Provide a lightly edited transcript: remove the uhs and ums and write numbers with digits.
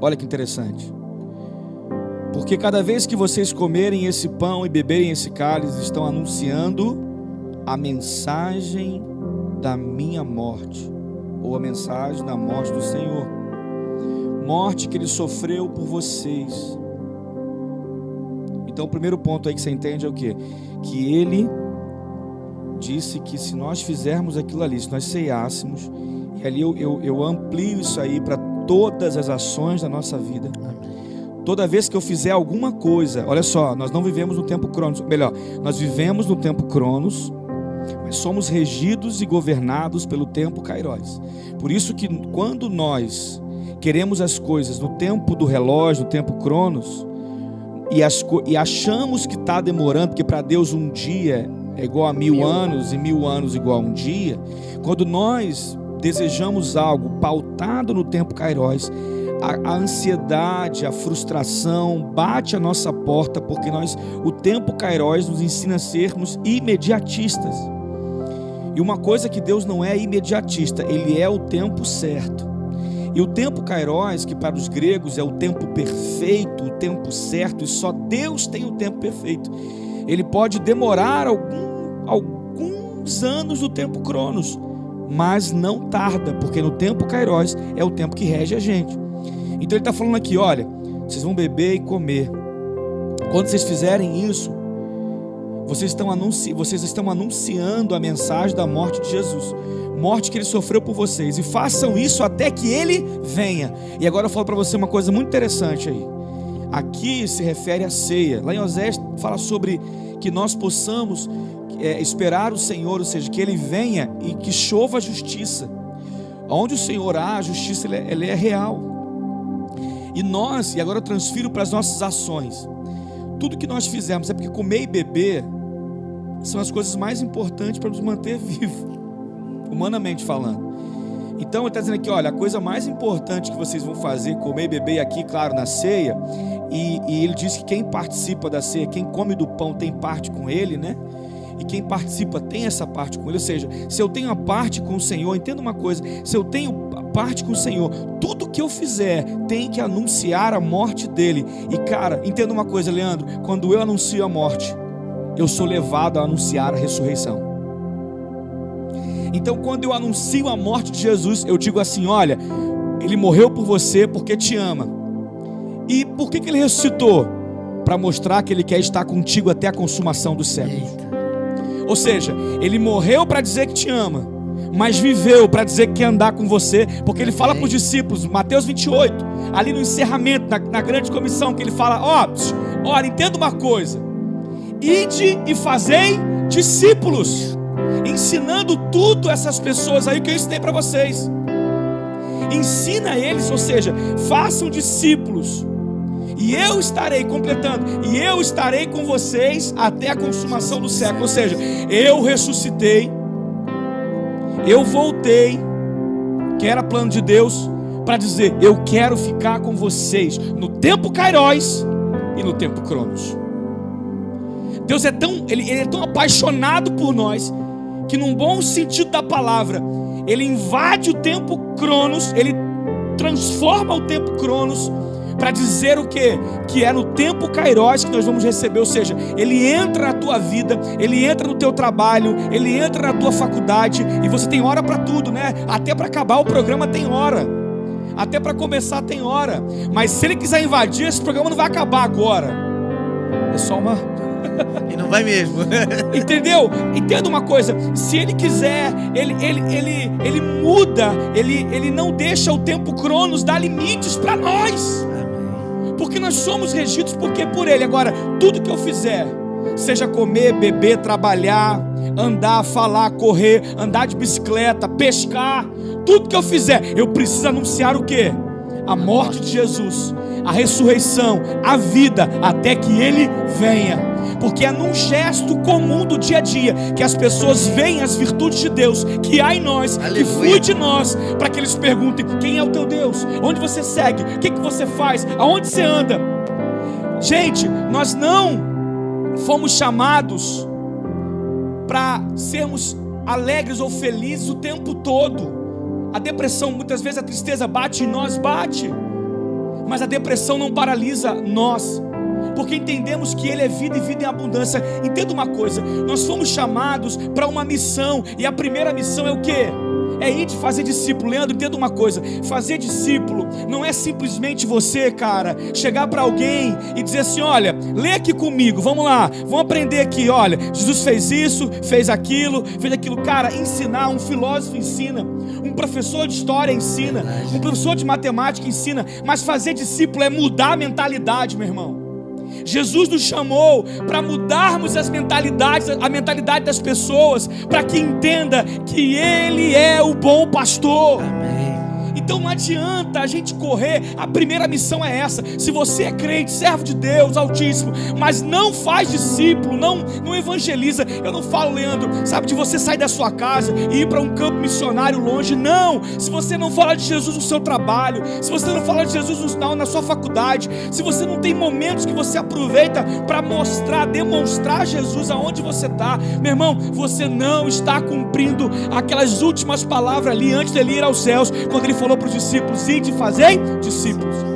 Olha que interessante. Porque cada vez que vocês comerem esse pão e beberem esse cálice, estão anunciando a mensagem da minha morte, ou a mensagem da morte do Senhor. Morte que Ele sofreu por vocês. Então o primeiro ponto aí que você entende é o quê? Que Ele disse que se nós fizermos aquilo ali, se nós ceiássemos, e ali eu amplio isso aí para todas as ações da nossa vida. Toda vez que eu fizer alguma coisa, olha só, nós não vivemos no tempo Cronos, melhor, nós vivemos no tempo Cronos, mas somos regidos e governados pelo tempo Kairos. Por isso que quando nós queremos as coisas no tempo do relógio, no tempo Cronos, e achamos que está demorando, porque para Deus um dia é igual a 1000 anos, e 1000 anos igual a um dia, quando nós desejamos algo pautado no tempo Kairos, a ansiedade, a frustração bate a nossa porta, porque o tempo Kairos nos ensina a sermos imediatistas. E uma coisa que Deus não é imediatista, Ele é o tempo certo. E o tempo Kairos, que para os gregos é o tempo perfeito, o tempo certo, e só Deus tem o tempo perfeito. Ele pode demorar alguns anos no tempo Cronos, mas não tarda, porque no tempo Kairos é o tempo que rege a gente. Então ele está falando aqui, olha, vocês vão beber e comer. Quando vocês fizerem isso, vocês estão anunciando a mensagem da morte de Jesus, morte que Ele sofreu por vocês, e façam isso até que Ele venha. E agora eu falo para você uma coisa muito interessante aí. Aqui se refere à ceia. Lá em Osés fala sobre que nós possamos esperar o Senhor, ou seja, que Ele venha e que chova a justiça. Onde o Senhor há, a justiça ela é real. E agora eu transfiro para as nossas ações. Tudo que nós fizermos, é porque comer e beber são as coisas mais importantes para nos manter vivos, humanamente falando. Então ele está dizendo aqui, olha, a coisa mais importante que vocês vão fazer, comer e beber, aqui claro, na ceia, e ele diz que quem participa da ceia, quem come do pão tem parte com ele, né? E quem participa tem essa parte com ele. Ou seja, se eu tenho a parte com o Senhor, entenda uma coisa, se eu tenho a parte com o Senhor, tudo que eu fizer tem que anunciar a morte dele. E cara, entenda uma coisa, Leandro, quando eu anuncio a morte, eu sou levado a anunciar a ressurreição. Então quando eu anuncio a morte de Jesus, eu digo assim, olha, Ele morreu por você porque te ama. E por que Ele ressuscitou? Para mostrar que Ele quer estar contigo até a consumação dos séculos. Ou seja, Ele morreu para dizer que te ama, mas viveu para dizer que quer andar com você, porque Ele fala para os discípulos, Mateus 28, ali no encerramento, na grande comissão, que Ele fala, olha, entenda uma coisa, ide e fazei discípulos, ensinando tudo essas pessoas aí que eu ensinei para vocês. Ensina eles, ou seja, façam discípulos. E eu estarei completando, e eu estarei com vocês até a consumação do século. Ou seja, eu ressuscitei, eu voltei, que era plano de Deus, para dizer, eu quero ficar com vocês no tempo Kairos e no tempo Cronos. Deus ele é tão apaixonado por nós, que num bom sentido da palavra, Ele invade o tempo Cronos, Ele transforma o tempo Cronos, para dizer o quê? Que é no tempo Kairos que nós vamos receber. Ou seja, Ele entra na tua vida, Ele entra no teu trabalho, Ele entra na tua faculdade, e você tem hora para tudo, né? Até para acabar o programa tem hora, até para começar tem hora. Mas se Ele quiser invadir, esse programa não vai acabar agora, é só uma... E não vai mesmo. Entendeu? Entenda uma coisa, se Ele quiser, Ele muda, Ele não deixa o tempo Cronos dar limites para nós, porque nós somos regidos por Ele. Agora, tudo que eu fizer, seja comer, beber, trabalhar, andar, falar, correr, andar de bicicleta, pescar, tudo que eu fizer, eu preciso anunciar o quê? A morte de Jesus, a ressurreição, a vida, até que Ele venha. Porque é num gesto comum do dia a dia que as pessoas veem as virtudes de Deus que há em nós, que flui de nós, para que eles perguntem, quem é o teu Deus? Onde você segue? O que você faz? Aonde você anda? Gente, nós não fomos chamados para sermos alegres ou felizes o tempo todo. A depressão, muitas vezes a tristeza bate em nós, bate. mas a depressão não paralisa nós, porque entendemos que Ele é vida e vida em abundância. Entenda uma coisa, nós fomos chamados para uma missão, e a primeira missão é o quê? É ir de fazer discípulo. Leandro, entenda uma coisa, fazer discípulo não é simplesmente você, cara, chegar para alguém e dizer assim: olha, lê aqui comigo, vamos lá, vamos aprender aqui, olha, Jesus fez isso, fez aquilo. Cara, ensinar, um filósofo ensina, um professor de história ensina, um professor de matemática ensina, mas fazer discípulo é mudar a mentalidade, meu irmão. Jesus nos chamou para mudarmos a mentalidade das pessoas, para que entenda que Ele é o bom pastor. Amém. Então não adianta a gente correr, a primeira missão é essa. Se você é crente, servo de Deus Altíssimo, mas não faz discípulo, não evangeliza, eu não falo, Leandro, sabe, de você sair da sua casa e ir para um campo missionário longe, não. Se você não fala de Jesus no seu trabalho, se você não fala de Jesus na sua faculdade, se você não tem momentos que você aproveita para demonstrar Jesus aonde você está, meu irmão, você não está cumprindo aquelas últimas palavras ali antes dele ir aos céus, quando ele falou para os discípulos: ide e fazei discípulos.